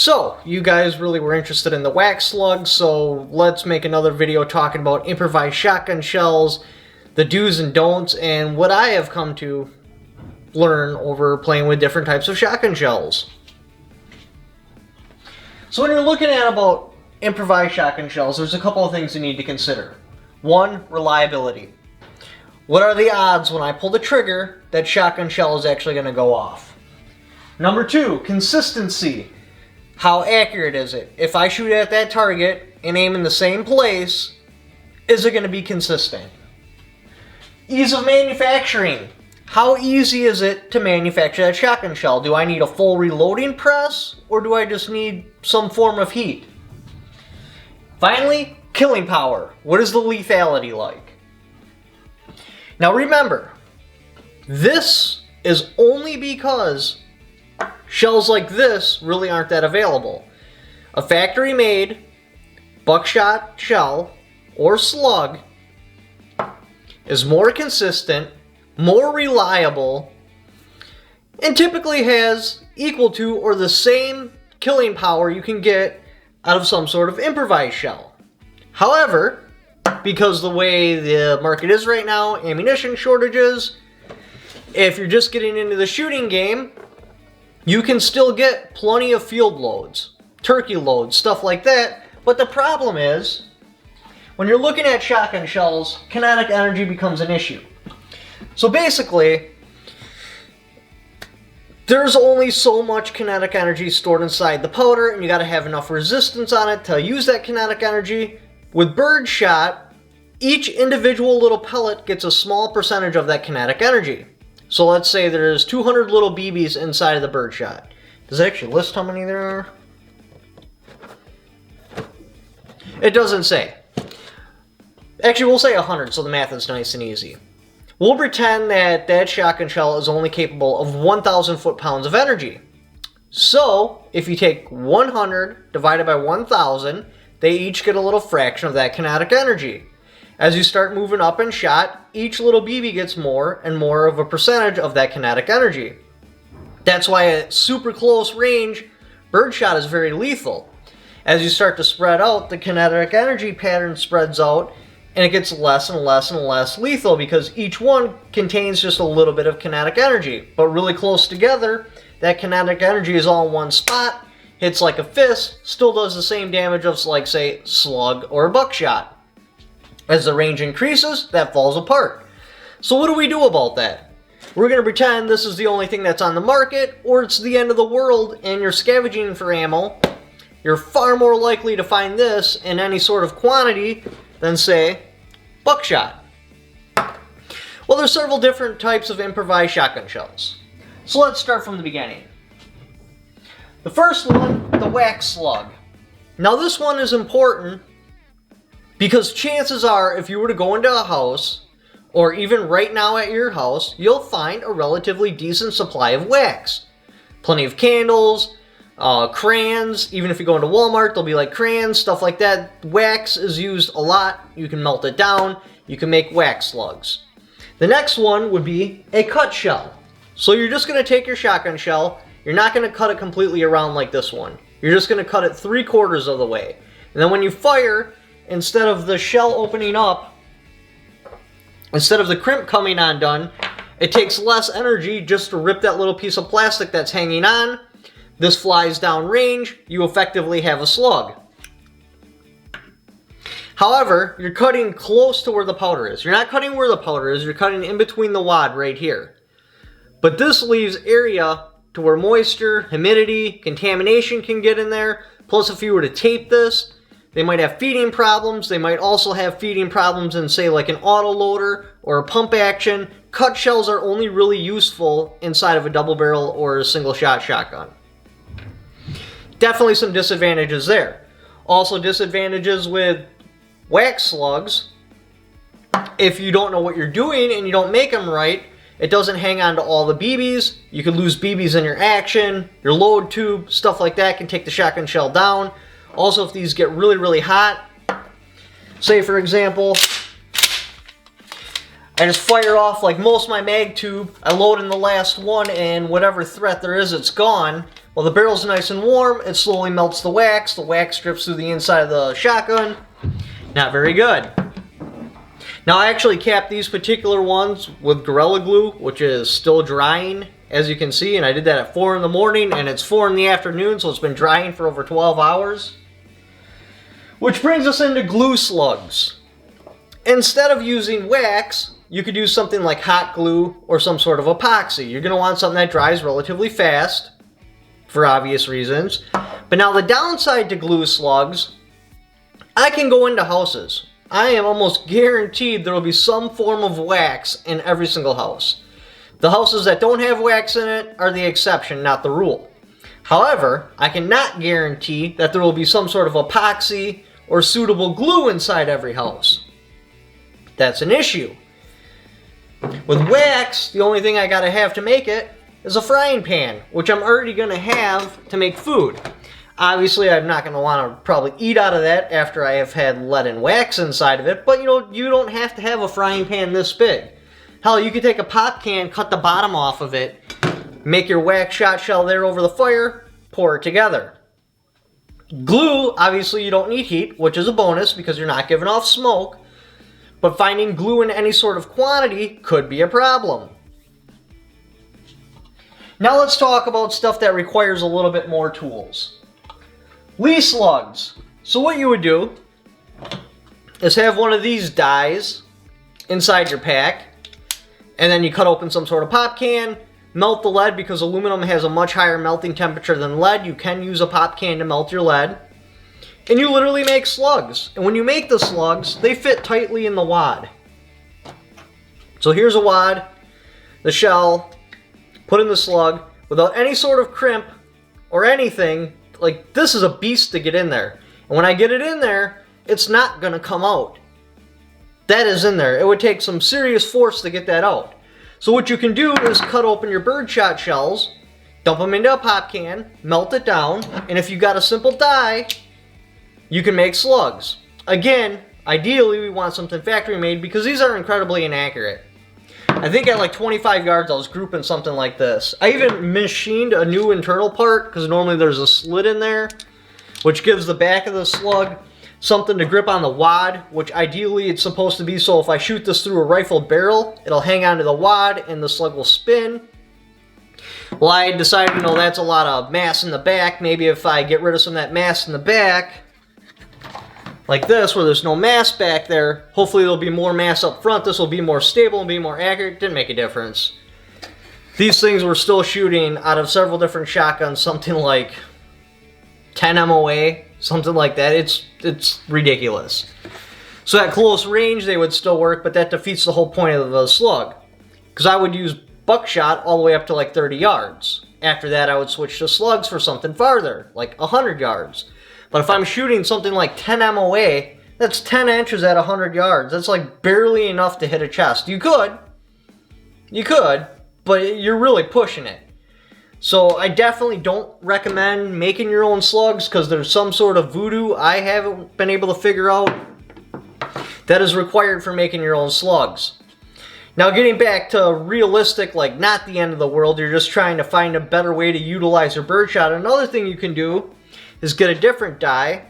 So, you guys really were interested in the wax slug, so let's make another video talking about improvised shotgun shells, the do's and don'ts, and what I have come to learn over playing with different types of shotgun shells. So when you're looking at about improvised shotgun shells, there's a couple of things you need to consider. One, reliability. What are the odds when I pull the trigger that shotgun shell is actually going to go off? Number two, consistency. How accurate is it? If I shoot at that target and aim in the same place, is it going to be consistent? Ease of manufacturing. How easy is it to manufacture that shotgun shell? Do I need a full reloading press, or do I just need some form of heat? Finally, killing power. What is the lethality like? Now remember, this is only because shells like this really aren't that available. A factory-made buckshot shell or slug is more consistent, more reliable, and typically has equal to or the same killing power you can get out of some sort of improvised shell. However, because the way the market is right now, ammunition shortages, if you're just getting into the shooting game, you can still get plenty of field loads, turkey loads, stuff like that. But the problem is, when you're looking at shotgun shells, kinetic energy becomes an issue. So basically, there's only so much kinetic energy stored inside the powder, and you got to have enough resistance on it to use that kinetic energy. With birdshot, each individual little pellet gets a small percentage of that kinetic energy. So let's say there's 200 little BBs inside of the birdshot. Does it actually list how many there are? It doesn't say. Actually, we'll say 100, so the math is nice and easy. We'll pretend that that shotgun shell is only capable of 1,000 foot-pounds of energy. So, if you take 100 divided by 1,000, they each get a little fraction of that kinetic energy. As you start moving up in shot, each little BB gets more and more of a percentage of that kinetic energy. That's why at super close range, birdshot is very lethal. As you start to spread out, the kinetic energy pattern spreads out, and it gets less and less and less lethal because each one contains just a little bit of kinetic energy. But really close together, that kinetic energy is all in one spot, hits like a fist, still does the same damage of, like, say, slug or buckshot. As the range increases, that falls apart. So what do we do about that? We're going to pretend this is the only thing that's on the market, or it's the end of the world and you're scavenging for ammo. You're far more likely to find this in any sort of quantity than, say, buckshot. Well, there's several different types of improvised shotgun shells. So let's start from the beginning. The first one, the wax slug. Now this one is important because chances are, if you were to go into a house, or even right now at your house, you'll find a relatively decent supply of wax. Plenty of candles, crayons. Even if you go into Walmart, there'll be like crayons, stuff like that. Wax is used a lot. You can melt it down. You can make wax slugs. The next one would be a cut shell. So you're just going to take your shotgun shell. You're not going to cut it completely around like this one. You're just going to cut it 3/4 of the way. And then when you fire, instead of the shell opening up, instead of the crimp coming undone, it takes less energy just to rip that little piece of plastic that's hanging on. This flies down range, you effectively have a slug. However, you're cutting close to where the powder is. You're not cutting where the powder is, you're cutting in between the wad right here. But this leaves area to where moisture, humidity, contamination can get in there. Plus, if you were to tape this, they might have feeding problems. They might also have feeding problems in, say, like an autoloader or a pump action. Cut shells are only really useful inside of a double barrel or a single shot shotgun. Definitely some disadvantages there. Also disadvantages with wax slugs. If you don't know what you're doing and you don't make them right, it doesn't hang on to all the BBs. You could lose BBs in your action, your load tube, stuff like that can take the shotgun shell down. Also, if these get really, really hot, say for example, I just fire off like most of my mag tube, I load in the last one, and whatever threat there is, it's gone. While the barrel's nice and warm, it slowly melts the wax. The wax drips through the inside of the shotgun. Not very good. Now I actually capped these particular ones with Gorilla Glue, which is still drying, as you can see, and I did that at 4 in the morning, and it's 4 in the afternoon, so it's been drying for over 12 hours. Which brings us into glue slugs. Instead of using wax, you could use something like hot glue or some sort of epoxy. You're going to want something that dries relatively fast, for obvious reasons. But now the downside to glue slugs, I can go into houses. I am almost guaranteed there will be some form of wax in every single house. The houses that don't have wax in it are the exception, not the rule. However, I cannot guarantee that there will be some sort of epoxy or suitable glue inside every house. That's an issue. With wax, the only thing I gotta have to make it is a frying pan, which I'm already going to have to make food. Obviously, I'm not going to want to probably eat out of that after I have had lead and wax inside of it, but you know, you don't have to have a frying pan this big. Hell, you could take a pop can, cut the bottom off of it, make your wax shot shell there over the fire, pour it together. Glue, obviously you don't need heat, which is a bonus because you're not giving off smoke, but finding glue in any sort of quantity could be a problem. Now let's talk about stuff that requires a little bit more tools. Leaf slugs. So what you would do is have one of these dies inside your pack, and then you cut open some sort of pop can, melt the lead because aluminum has a much higher melting temperature than lead. You can use a pop can to melt your lead. And you literally make slugs. And when you make the slugs, they fit tightly in the wad. So here's a wad, the shell, put in the slug without any sort of crimp or anything. Like, this is a beast to get in there. And when I get it in there, it's not going to come out. That is in there. It would take some serious force to get that out. So what you can do is cut open your birdshot shells, dump them into a pop can, melt it down, and if you got a simple die, you can make slugs. Again, ideally we want something factory made because these are incredibly inaccurate. I think at like 25 yards I was grouping something like this. I even machined a new internal part because normally there's a slit in there, which gives the back of the slug something to grip on the wad, which ideally it's supposed to be so if I shoot this through a rifle barrel, it'll hang onto the wad and the slug will spin. Well, I decided, you know, that's a lot of mass in the back. Maybe if I get rid of some of that mass in the back, like this, where there's no mass back there, hopefully there'll be more mass up front. This will be more stable and be more accurate. Didn't make a difference. These things were still shooting out of several different shotguns, something like 10 MOA, something like that. It's ridiculous. So at close range they would still work, but that defeats the whole point of the slug. Because I would use buckshot all the way up to like 30 yards. After that I would switch to slugs for something farther, like 100 yards. But if I'm shooting something like 10 MOA, that's 10 inches at 100 yards. That's like barely enough to hit a chest. You could, but you're really pushing it. So I definitely don't recommend making your own slugs because there's some sort of voodoo I haven't been able to figure out that is required for making your own slugs. Now getting back to realistic, like not the end of the world, you're just trying to find a better way to utilize your birdshot. Another thing you can do is get a different die.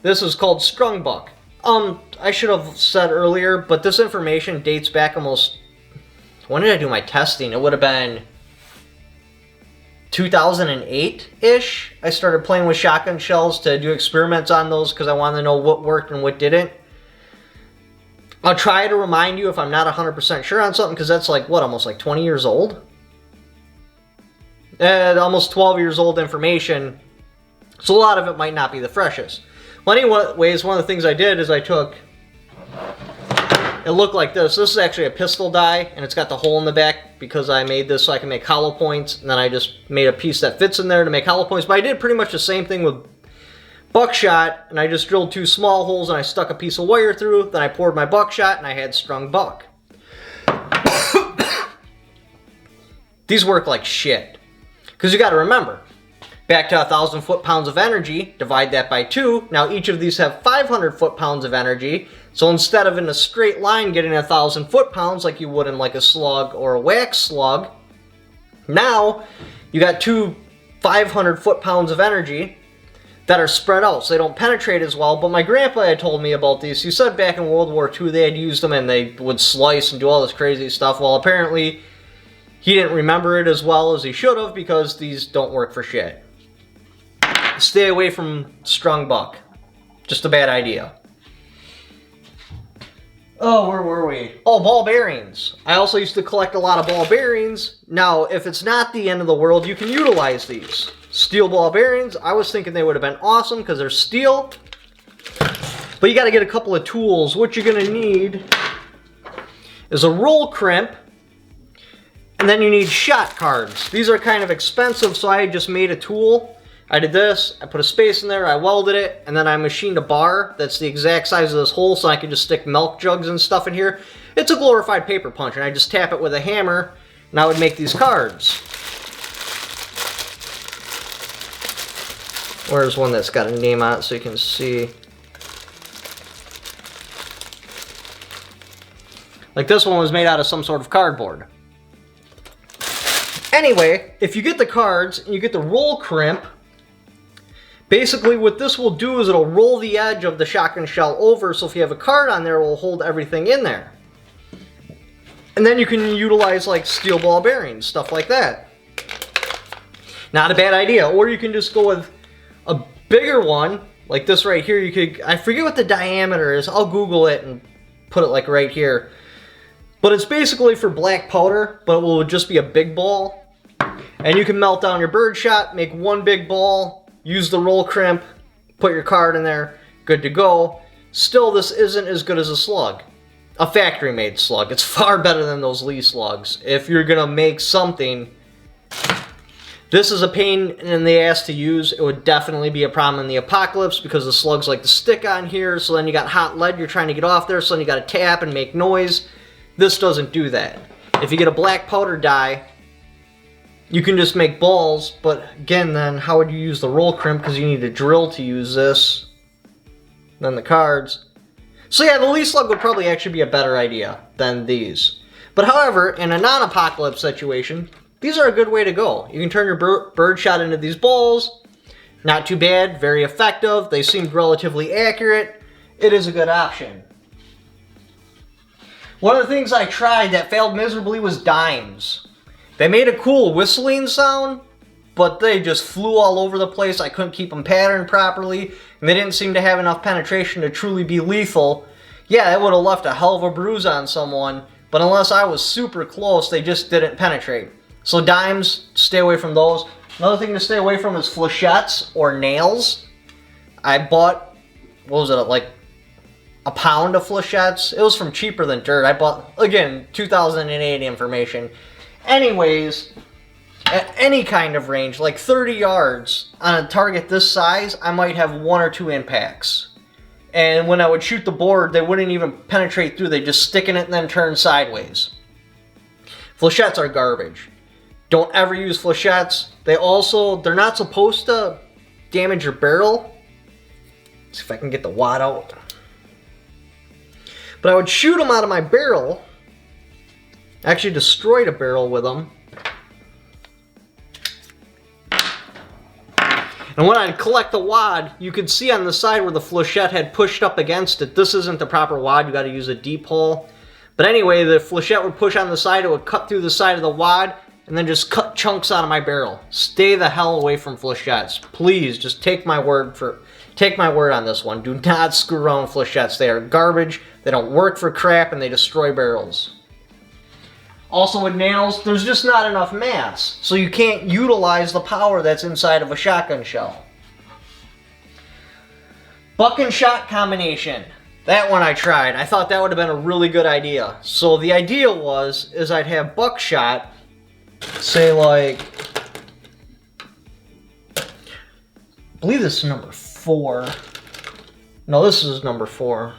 This is called strung buck. I should have said earlier, but this information dates back almost, when did I do my testing? It would have been 2008-ish. I started playing with shotgun shells to do experiments on those because I wanted to know what worked and what didn't. I'll try to remind you if I'm not 100% sure on something because that's like, what, almost like 20 years old? Almost 12 years old information. So a lot of it might not be the freshest. Well, anyways, one of the things I did is I took, it looked like this. This is actually a pistol die, and it's got the hole in the back because I made this so I can make hollow points, and then I just made a piece that fits in there to make hollow points. But I did pretty much the same thing with buckshot, and I just drilled 2 small holes, and I stuck a piece of wire through, then I poured my buckshot, and I had strung buck. These work like shit. Because you got to remember, back to 1,000 foot-pounds of energy, divide that by 2. Now each of these have 500 foot-pounds of energy. So instead of in a straight line getting 1,000 foot-pounds like you would in like a slug or a wax slug, now you got 2 500 foot-pounds of energy that are spread out, so they don't penetrate as well. But my grandpa had told me about these. He said back in World War II they had used them and they would slice and do all this crazy stuff. Well, apparently he didn't remember it as well as he should have, because these don't work for shit. Stay away from strung buck. Just a bad idea. Oh, where were we? Oh, ball bearings. I also used to collect a lot of ball bearings. Now, if it's not the end of the world, you can utilize these. Steel ball bearings, I was thinking they would have been awesome because they're steel. But you got to get a couple of tools. What you're going to need is a roll crimp, and then you need shot cards. These are kind of expensive, so I just made a tool. I did this, I put a space in there, I welded it, and then I machined a bar that's the exact size of this hole so I can just stick milk jugs and stuff in here. It's a glorified paper punch, and I just tap it with a hammer, and I would make these cards. Where's one that's got a name on it so you can see? Like this one was made out of some sort of cardboard. Anyway, if you get the cards and you get the roll crimp, basically what this will do is it'll roll the edge of the shotgun shell over, so if you have a card on there, it will hold everything in there. And then you can utilize like steel ball bearings, stuff like that. Not a bad idea. Or you can just go with a bigger one, like this right here. You could, I forget what the diameter is, I'll Google it and put it like right here. But it's basically for black powder, but it will just be a big ball. And you can melt down your birdshot, make one big ball, use the roll crimp, put your card in there, good to go. Still, this isn't as good as a slug. A factory-made slug. It's far better than those Lee slugs. If you're gonna make something, this is a pain in the ass to use. It would definitely be a problem in the apocalypse because the slugs like to stick on here, so then you got hot lead you're trying to get off there, so then you gotta tap and make noise. This doesn't do that. If you get a black powder die, you can just make balls, but again, then how would you use the roll crimp? Because you need a drill to use this. Then the cards. So yeah, the Lee slug would probably actually be a better idea than these. But however, in a non-apocalypse situation, these are a good way to go. You can turn your birdshot into these balls. Not too bad, very effective. They seemed relatively accurate. It is a good option. One of the things I tried that failed miserably was dimes. They made a cool whistling sound, but they just flew all over the place. I couldn't keep them patterned properly, and they didn't seem to have enough penetration to truly be lethal. Yeah, that would have left a hell of a bruise on someone, but unless I was super close, they just didn't penetrate. So dimes, stay away from those. Another thing to stay away from is flechettes or nails. I bought, what was it, like a pound of flechettes? It was from Cheaper Than Dirt. I bought, again, 2008 information. Anyways, at any kind of range, like 30 yards, on a target this size, I might have 1 or 2 impacts. And when I would shoot the board, they wouldn't even penetrate through. They'd just stick in it and then turn sideways. Flechettes are garbage. Don't ever use flechettes. They're not supposed to damage your barrel. Let's see if I can get the wad out. But I would shoot them out of my barrel. Actually destroyed a barrel with them. And when I'd collect the wad, you could see on the side where the flechette had pushed up against it. This isn't the proper wad, you gotta use a deep hole. But anyway, the flechette would push on the side, it would cut through the side of the wad, and then just cut chunks out of my barrel. Stay the hell away from flechettes. Please, just take my word on this one. Do not screw around with flechettes. They are garbage, they don't work for crap, and they destroy barrels. Also with nails, there's just not enough mass, so you can't utilize the power that's inside of a shotgun shell. Buck and shot combination. That one I tried. I thought that would have been a really good idea. So the idea is I'd have buckshot, say like, I believe this is number 4. No, this is number 4.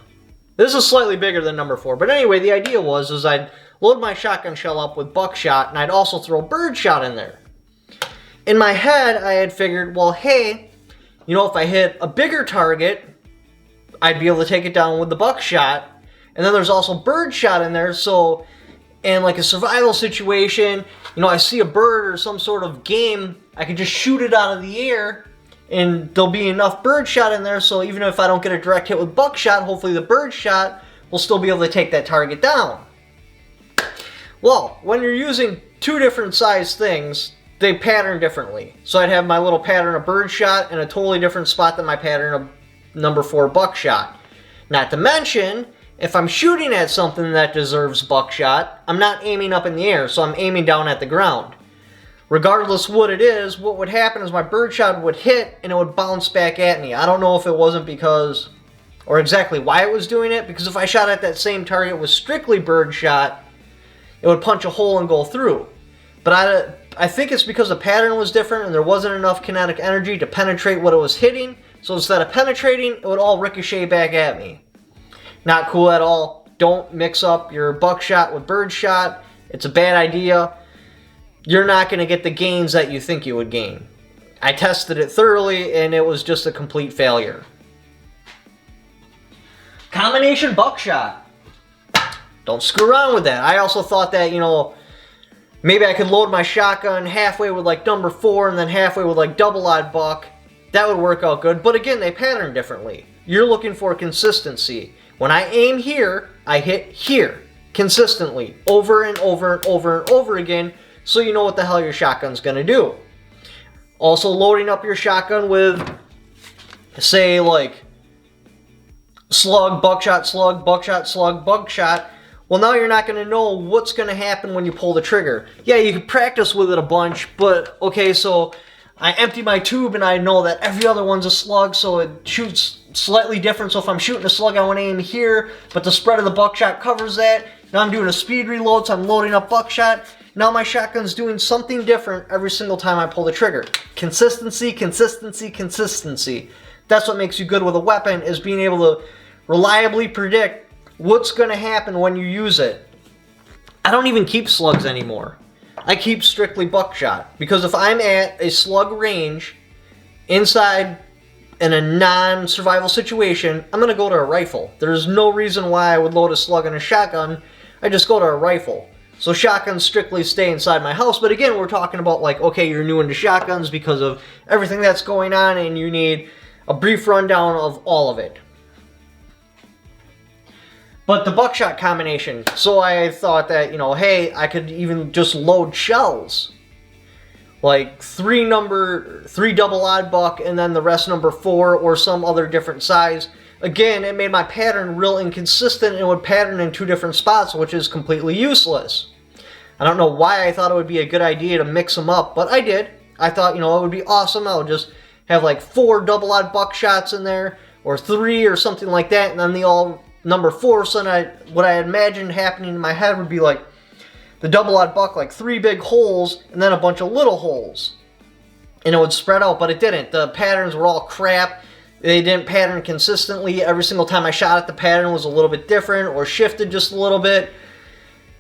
This is slightly bigger than number 4. But anyway, the idea is I'd load my shotgun shell up with buckshot, and I'd also throw birdshot in there. In my head, I had figured, well, hey, you know, if I hit a bigger target, I'd be able to take it down with the buckshot. And then there's also birdshot in there, so and like a survival situation, you know, I see a bird or some sort of game, I can just shoot it out of the air, and there'll be enough bird shot in there, so even if I don't get a direct hit with buckshot, hopefully the bird shot will still be able to take that target down. Well, when you're using two different size things, they pattern differently. So I'd have my little pattern of bird shot in a totally different spot than my pattern of number 4 buckshot. Not to mention, if I'm shooting at something that deserves buckshot, I'm not aiming up in the air, so I'm aiming down at the ground. Regardless what it is, what would happen is my birdshot would hit and it would bounce back at me. I don't know if it wasn't because, or exactly why it was doing it, because if I shot at that same target with strictly birdshot, it would punch a hole and go through. But I think it's because the pattern was different and there wasn't enough kinetic energy to penetrate what it was hitting, so instead of penetrating, it would all ricochet back at me. Not cool at all. Don't mix up your buckshot with birdshot. It's a bad idea. You're not going to get the gains that you think you would gain. I tested it thoroughly and it was just a complete failure. Combination buckshot. Don't screw around with that. I also thought that, you know, maybe I could load my shotgun halfway with like number 4 and then halfway with like double odd buck. That would work out good. But again, they pattern differently. You're looking for consistency. When I aim here, I hit here consistently over and over and over and over again, so you know what the hell your shotgun's going to do. Also, loading up your shotgun with, say, like slug, buckshot, slug, buckshot, slug, buckshot. Well, now you're not going to know what's going to happen when you pull the trigger. Yeah, you can practice with it a bunch, but okay, so I empty my tube and I know that every other one's a slug, so it shoots slightly different. So if I'm shooting a slug, I want to aim here, but the spread of the buckshot covers that. Now I'm doing a speed reload, so I'm loading up buckshot. Now my shotgun's doing something different every single time I pull the trigger. Consistency, consistency, consistency. That's what makes you good with a weapon, is being able to reliably predict what's going to happen when you use it. I don't even keep slugs anymore. I keep strictly buckshot, because if I'm at a slug range inside in a non-survival situation, I'm going to go to a rifle. There's no reason why I would load a slug in a shotgun. I just go to a rifle. So shotguns strictly stay inside my house, but again, we're talking about like, okay, you're new into shotguns because of everything that's going on and you need a brief rundown of all of it. But the buckshot combination, so I thought that, you know, hey, I could even just load shells. Like 3 double odd buck and then the rest number 4 or some other different size. Again, it made my pattern real inconsistent and would pattern in 2 different spots, which is completely useless. I don't know why I thought it would be a good idea to mix them up, but I did. I thought, you know, it would be awesome. I would just have like 4 double odd buck shots in there, or 3 or something like that, and then the all number 4. So what I imagined happening in my head would be like the double odd buck, like 3 big holes and then a bunch of little holes, and it would spread out, but it didn't. The patterns were all crap. They didn't pattern consistently. Every single time I shot it, the pattern was a little bit different or shifted just a little bit.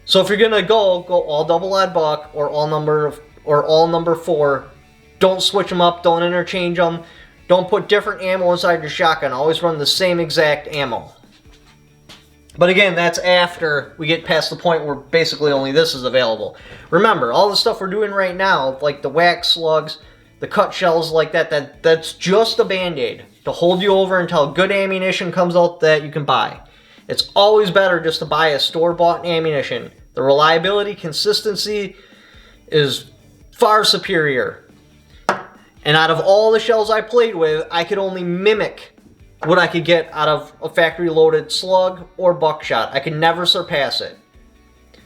So if you're gonna go all double odd buck or all number 4. Don't switch them up. Don't interchange them. Don't put different ammo inside your shotgun. Always run the same exact ammo. But again, that's after we get past the point where basically only this is available. Remember, all the stuff we're doing right now, like the wax slugs, the cut shells like that's just a band-aid to hold you over until good ammunition comes out that you can buy. It's always better just to buy a store-bought ammunition. The reliability, consistency is far superior. And out of all the shells I played with, I could only mimic what I could get out of a factory-loaded slug or buckshot. I could never surpass it.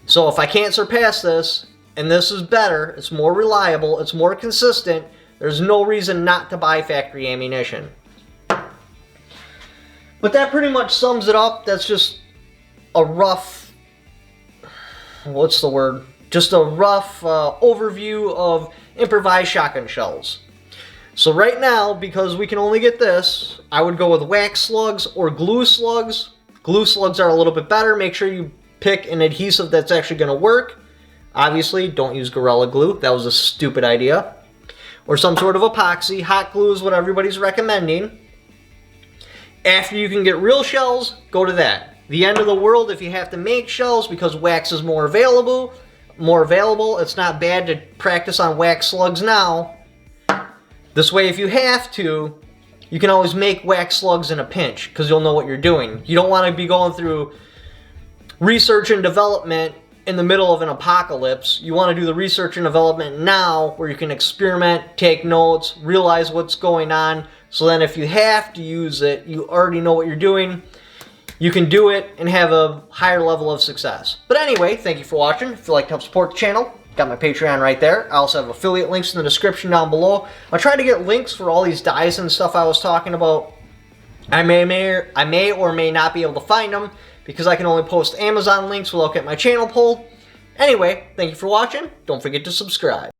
So if I can't surpass this, and this is better, it's more reliable, it's more consistent, there's no reason not to buy factory ammunition. But that pretty much sums it up. That's just a rough, what's the word? Just a rough overview of improvised shotgun shells. So right now, because we can only get this, I would go with wax slugs or glue slugs. Glue slugs are a little bit better. Make sure you pick an adhesive that's actually going to work. Obviously, don't use Gorilla Glue. That was a stupid idea. Or some sort of epoxy. Hot glue is what everybody's recommending. After you can get real shells, go to that. the end of the world if you have to make shells because wax is more available. It's not bad to practice on wax slugs now. This way, if you have to, you can always make wax slugs in a pinch because you'll know what you're doing. You don't want to be going through research and development in the middle of an apocalypse. You want to do the research and development now where you can experiment, take notes, realize what's going on. So then if you have to use it, you already know what you're doing. You can do it and have a higher level of success. But anyway, thank you for watching. If you'd like to help support the channel, got my Patreon right there. I also have affiliate links in the description down below. I'll try to get links for all these dies and stuff I was talking about. I may or may not be able to find them because I can only post Amazon links without getting my channel pulled. Anyway, thank you for watching. Don't forget to subscribe.